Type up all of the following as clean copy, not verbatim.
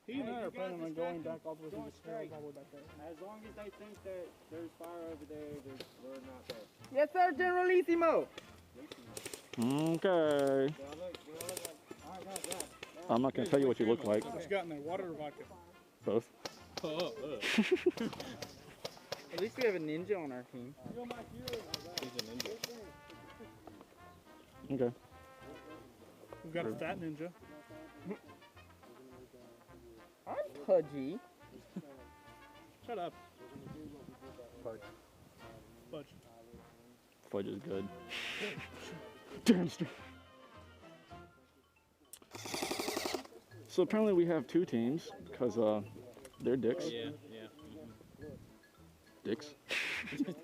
He and I are planning on going back all the way to the trails, all the way back there. As long as they think that there's fire over there, we're not there. Yes, sir, Generalissimo. Okay. I'm not going to tell you what you look like. What you got in there, water or vodka? Both. At least we have a ninja on our team. He's a ninja. Okay. We've got a fat ninja. I'm pudgy. Shut up. Fudge. Fudge. Fudge is good. Damn straight. So apparently we have two teams because they're dicks. Yeah. Dicks.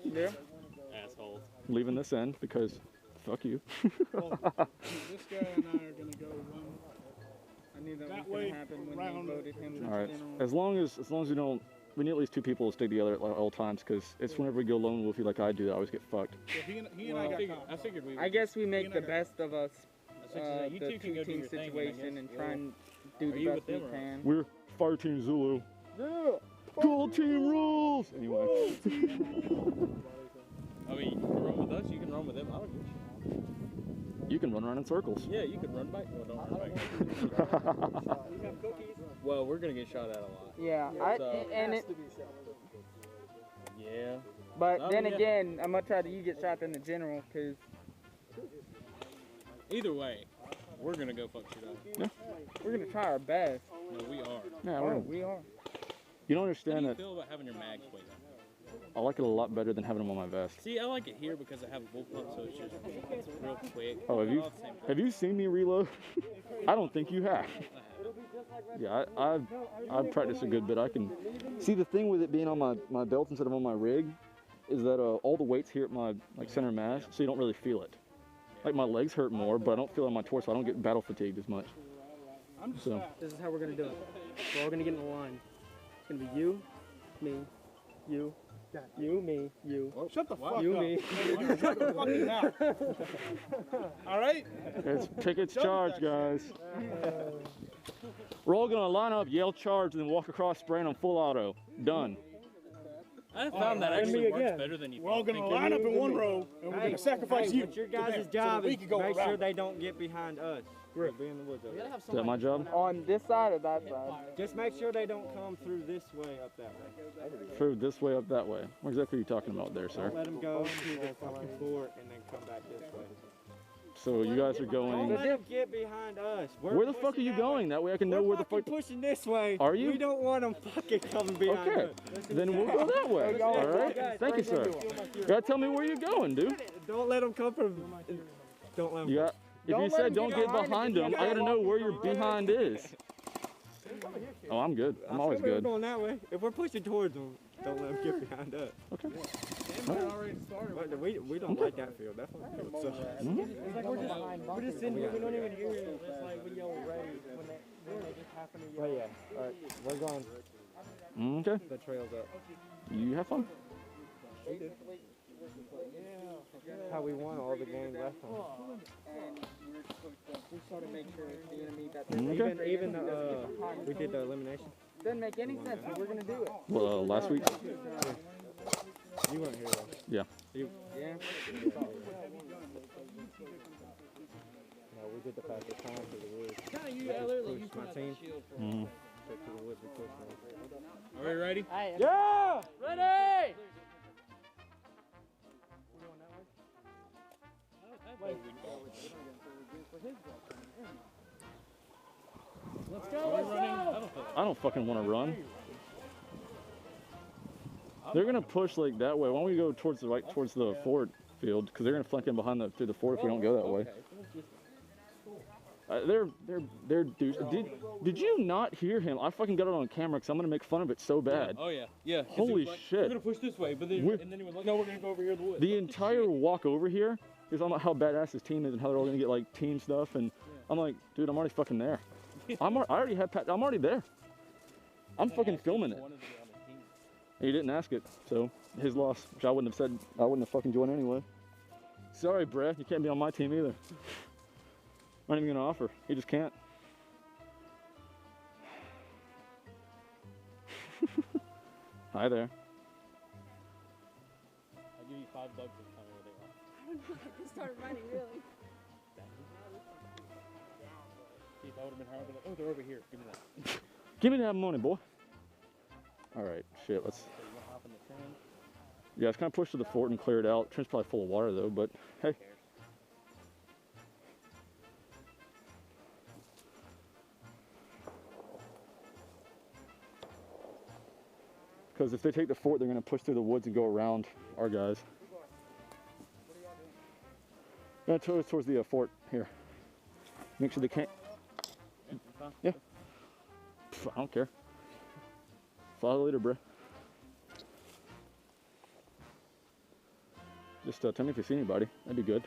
Yeah. Assholes. Leaving this end because fuck you. Well, this guy and I are gonna go run. I knew that was way going to happen when round. we voted him. All right. As long as we don't, we need at least two people to stay together at all times because it's whenever we go lone wolfy like I do, I always get fucked. Yeah, he and I got I figured we. I guess we make the best of us. You The two can go do two-team your thing, situation and try and do Are the you best with we them or- can. We're Fire Team Zulu. Yeah. Gold Team rules. Anyway. I mean, you can run with us, you can run with them. I don't give a shit. You can run around in circles. Yeah, you can run back. Well, don't run back. Well, we're gonna get shot at a lot. Yeah. Yeah. But then again, I'm gonna try to get shot in the general because. Either way, we're gonna go fuck shit up. Yeah. We're gonna try our best. No, we are. Yeah, We are. You don't How do understand you that feel about having your mags way down? I like it a lot better than having them on my vest. See, I like it here because I have a bullpup, so it's real quick. Oh, have you seen me reload? I don't think you have. Yeah, I've practiced a good bit. I can see the thing with it being on my belt instead of on my rig is that all the weight's here at my center mass, so you don't really feel it. Like my legs hurt more, but I don't feel it on my torso. I don't get battle fatigued as much. So this is how we're gonna do it. We're all gonna get in a line. It's gonna be you, me, you. You, me, you. Oh, shut the fuck you, up. me. You shut the fucking mouth. All right? it's tickets charge, guys. We're all gonna line up, yell charge, and then walk across spraying on full auto. Done. I found that actually works better than you We're all gonna line up in one row, and we're gonna sacrifice you. But your guys' job is to make sure they don't get behind us. We'll be in the woods over there. Is that my job? On this side or that side? Just make sure they don't come through this way up that way. Through this way, up that way. What exactly are you talking about there, sir? Let them go to the fucking fort and then come back this way. So you guys are Don't going. let them get behind us. Where the fuck are you going? That way I can know where the fuck. Pushing this way. Are you? We don't want them fucking coming behind Okay, us. then we'll go that way. All right. Thank you, sir. You gotta tell me where you're going, dude. Don't let them come from. Don't let them. You got. If you said don't get behind them, I gotta know where your behind is. Oh, I'm good. I'm always We're good. going that way. If we're pushing towards them, don't let them get behind us. Okay. But we don't like that field. That fucking field sucks. It's like we're just sitting here. We don't even hear it. It's like we yell ready when they just happen to yell. But yeah, all right, we're going. Okay. The trail's up. You have fun. How we won all the games last time. And we're supposed to sort of make sure the enemy that Okay. Even we did the elimination. doesn't make any sense, but we're gonna do it. Well, last week. You weren't here though. Yeah. Yeah. No, we did the fastest time to the woods. literally Pushed my team. Mm. Took to the woods. We pushed them. Are we ready? Yeah! Ready! Let's go. I don't fucking want to run. They're gonna push like that way. Why don't we go towards the right, towards the forward field? Because they're gonna flank in behind through the fort if we don't go that way. They're dudes. Did you not hear him? I fucking got it on camera because I'm gonna make fun of it so bad. Oh yeah, yeah. Holy like, shit. We're gonna push this way, but then and then he was like, no, we're gonna go over here in the woods. The entire walk over here is talking about how badass his team is and how they're all gonna get like team stuff, and I'm like, dude, I'm already fucking there. I'm already there. I'm fucking filming it. He didn't ask it, so his loss, which I wouldn't have said. I wouldn't have fucking joined anyway. Sorry, Brett, you can't be on my team either. I'm not even gonna offer. He just can't. Hi there. I'll give you $5 for telling me where they are. I don't know. I just started running, really. See, if I would have been hard, I'd be like, oh, they're over here. Give me that. Give me that money, boy. All right, shit, let's... So you want to hop in the train? Yeah, it's kind of push to the fort and clear it out. Tren's probably full of water, though, but hey. Because if they take the fort, they're going to push through the woods and go around our guys. Yeah, towards the fort here. Make sure they can't. Yeah. Pff, I don't care. Follow later, bro. Just tell me if you see anybody. That'd be good.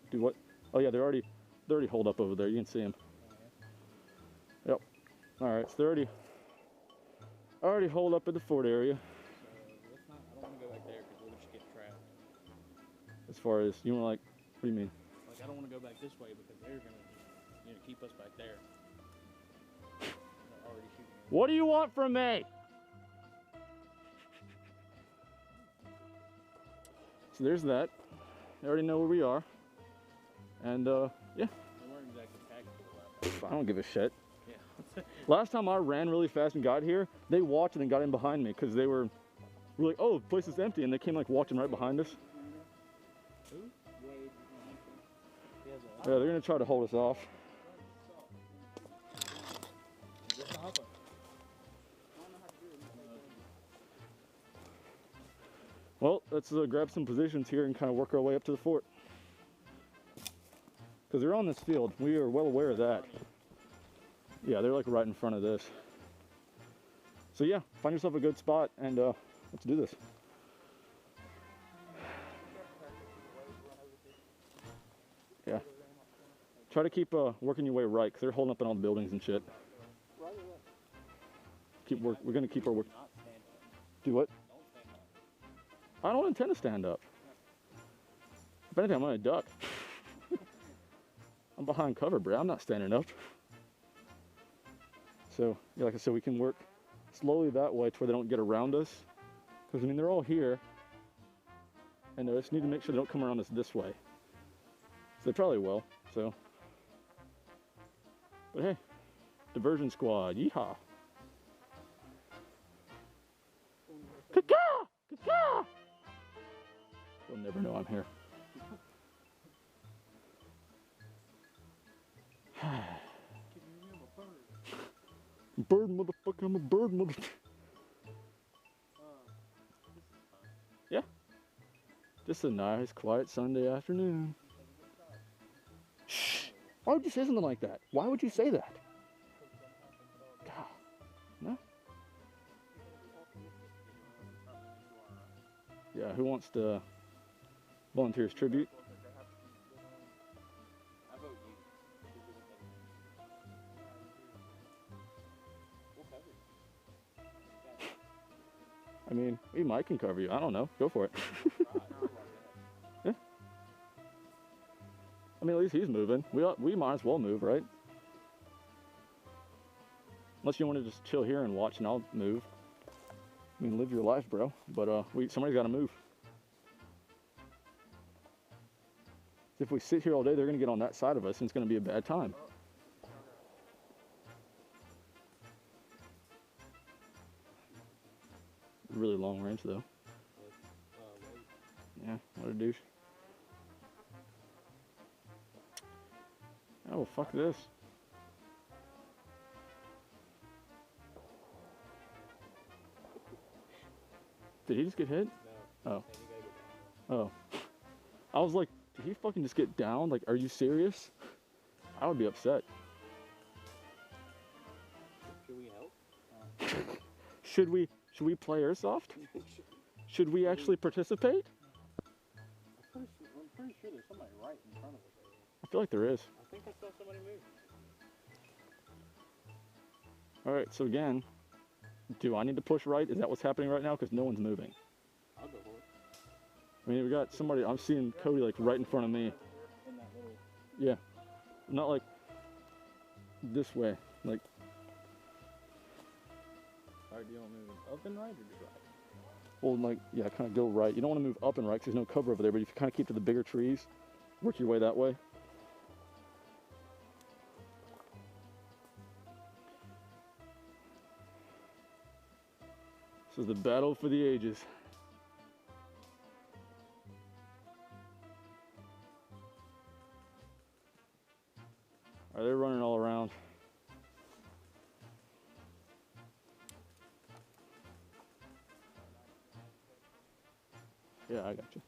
Do what? Oh yeah, they're already holed up over there. You can see them. Yep. All right, so they're already holed up at the fort area. Let's not, I don't want to go back there because we'll just get trapped. As far as you want, like, what do you mean? Like, I don't want to go back this way because they're gonna just, keep us back there. They're already shooting us. What do you want from me? So there's that. They already know where we are. And yeah. They weren't exactly tactical. I don't give a shit. Yeah. Last time I ran really fast and got here, they watched and then got in behind me because they were like, oh, the place is empty, and they came like walking right behind us. Who? Yeah, they're gonna try to hold us off. Well, let's grab some positions here and kind of work our way up to the fort. Because they're on this field. We are well aware of that. Yeah, they're like right in front of this. So yeah, find yourself a good spot and let's do this. Yeah. Try to keep working your way right, because they're holding up in all the buildings and shit. We're gonna keep our work. Do what? I don't intend to stand up. If anything, I'm gonna duck. I'm behind cover, bro. I'm not standing up. So, yeah, like I said, we can work slowly that way to where they don't get around us. Because, I mean, they're all here. And I just need to make sure they don't come around us this way. So they probably will, so. But hey, diversion squad, yeehaw. Caw-caw! Caw-caw! They'll never know I'm here. Bird, motherfucker, I'm a bird, motherfucker. Yeah. Just a nice, quiet Sunday afternoon. Shh. Why would you say something like that? Why would you say that? God. No? Yeah, who wants to volunteer as tribute? I mean, we might can cover you. I don't know. Go for it. Yeah. I mean, at least he's moving. We might as well move, right? Unless you want to just chill here and watch, and I'll move. I mean, live your life, bro. But somebody's got to move. If we sit here all day, they're going to get on that side of us, and it's going to be a bad time. Really long range, though. Yeah, what a douche. Oh, fuck this. Did he just get hit? No. Oh. Oh. I was like, did he fucking just get down? Like, are you serious? I would be upset. Should we help? Should we play airsoft? Should we actually participate? I'm pretty sure there's somebody right in front of us. I feel like there is. I think I saw somebody move. Alright, so again, do I need to push right? Is that what's happening right now? Because no one's moving. I'll go for it. I mean, we got somebody, I'm seeing Cody like right in front of me. In that little... Yeah. Not like this way. Like Or do you want to move up and right or just right? Well, like, yeah, kind of go right. You don't want to move up and right because there's no cover over there, but if you kind of keep to the bigger trees, work your way that way. This is the battle for the ages. All right, they're running all around. Yeah, I got you.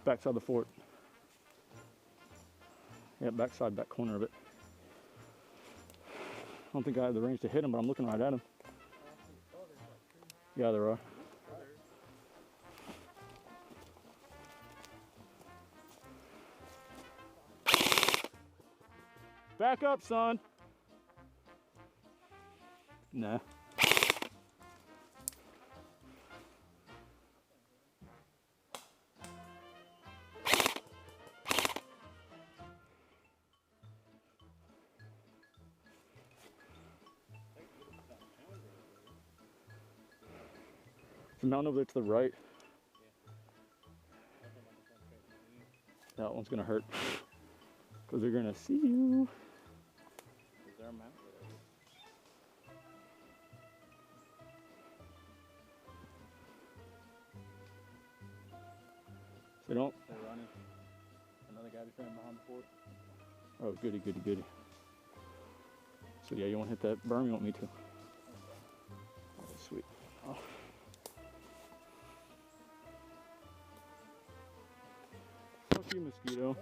Backside of the fort. Yeah, backside, back corner of it. I don't think I have the range to hit him, but I'm looking right at him. Yeah, there are. Back up, son. Nah. The mountain over there to the right. That one's gonna hurt. Because they're gonna see you. Is there a mountain? They don't. They're running. Another guy just ran behind the fort. Oh, goody, goody, goody. So yeah, you want to hit that berm? You want me to? Oh, sweet. Oh. Fuck you, mosquito.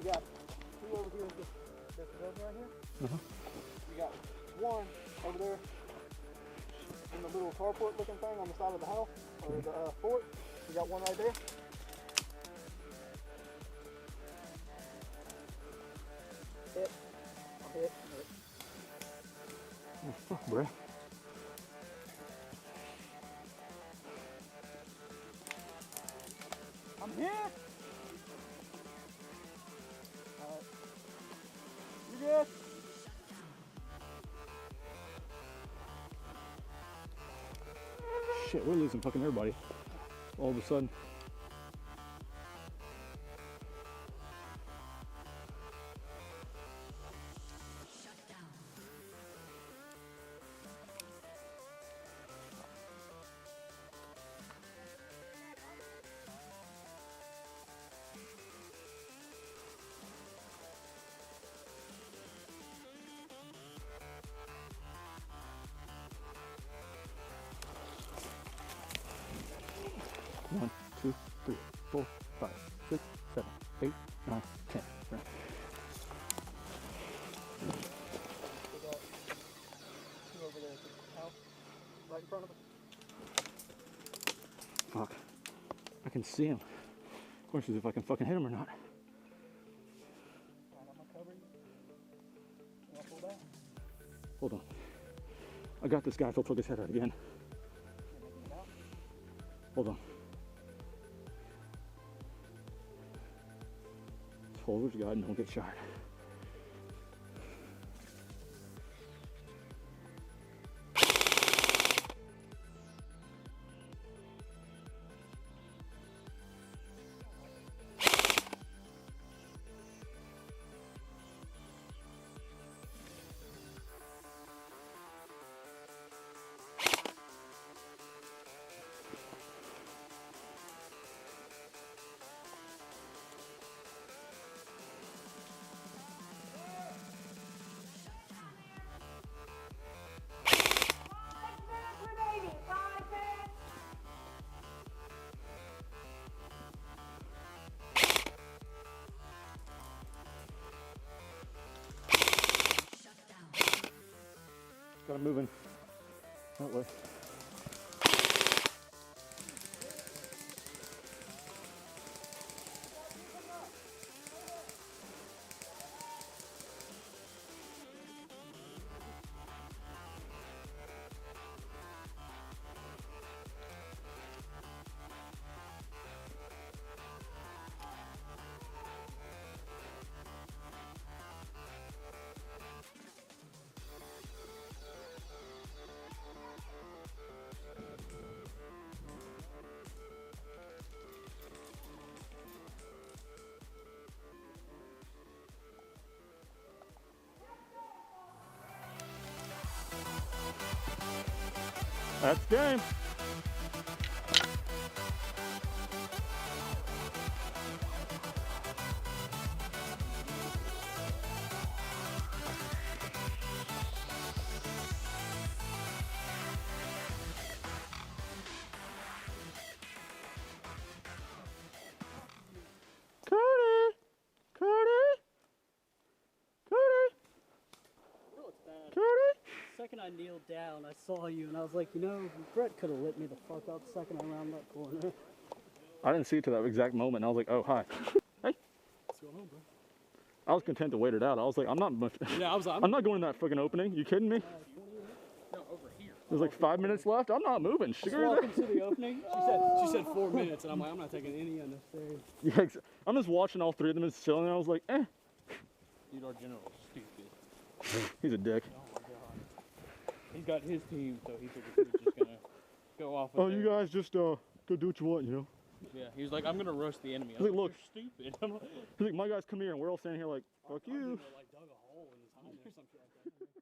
You got two over here in this building right here. You got one over there in the little carport looking thing on the side of the house, or the fort. You got one right there. Hit. Hit. Hit. Oh, fuck, bro. I'm hit! Alright. You good? Shit, we're losing fucking everybody. All of a sudden. One, two, three, 4, 5, 6, 7, 8, 9, 10. Right. We got two over there at the house, right in front of us. Fuck. I can see him. Question is if I can fucking hit him or not. Alright, I'm gonna cover you. You wanna pull back? Hold on. I got this guy if he'll poke his head out again. You're making it out? Hold on. Hold your guard and don't get shot. Got him moving that way. That's game. Cody! Second I kneeled down, I saw you, and I was like, you know, Brett could have lit me the fuck up the second I round that corner. I didn't see it to that exact moment, and I was like, oh, hi. Hey. What's going on, bro? I was content to wait it out. I was like, I'm not going in that fucking opening. You kidding me? No, over here. There's like 5 minutes left. I'm not moving. Screw Walking that. to the opening, she said 4 minutes, and I'm like, I'm not taking any unnecessary. Yeah, I'm just watching all three of them and chilling, and I was like, eh. Dude, our general's stupid. He's a dick. Oh my god. He's got his team, so he figured he was just gonna go off with Oh, you guys just go do what you want, you know? Yeah, he was like, I'm gonna roast the enemy. I He's was like, like, look. you're stupid. I'm like, He's like, my guys come here, and we're all standing here like, fuck you. Like dug a hole in his helmet or something like that.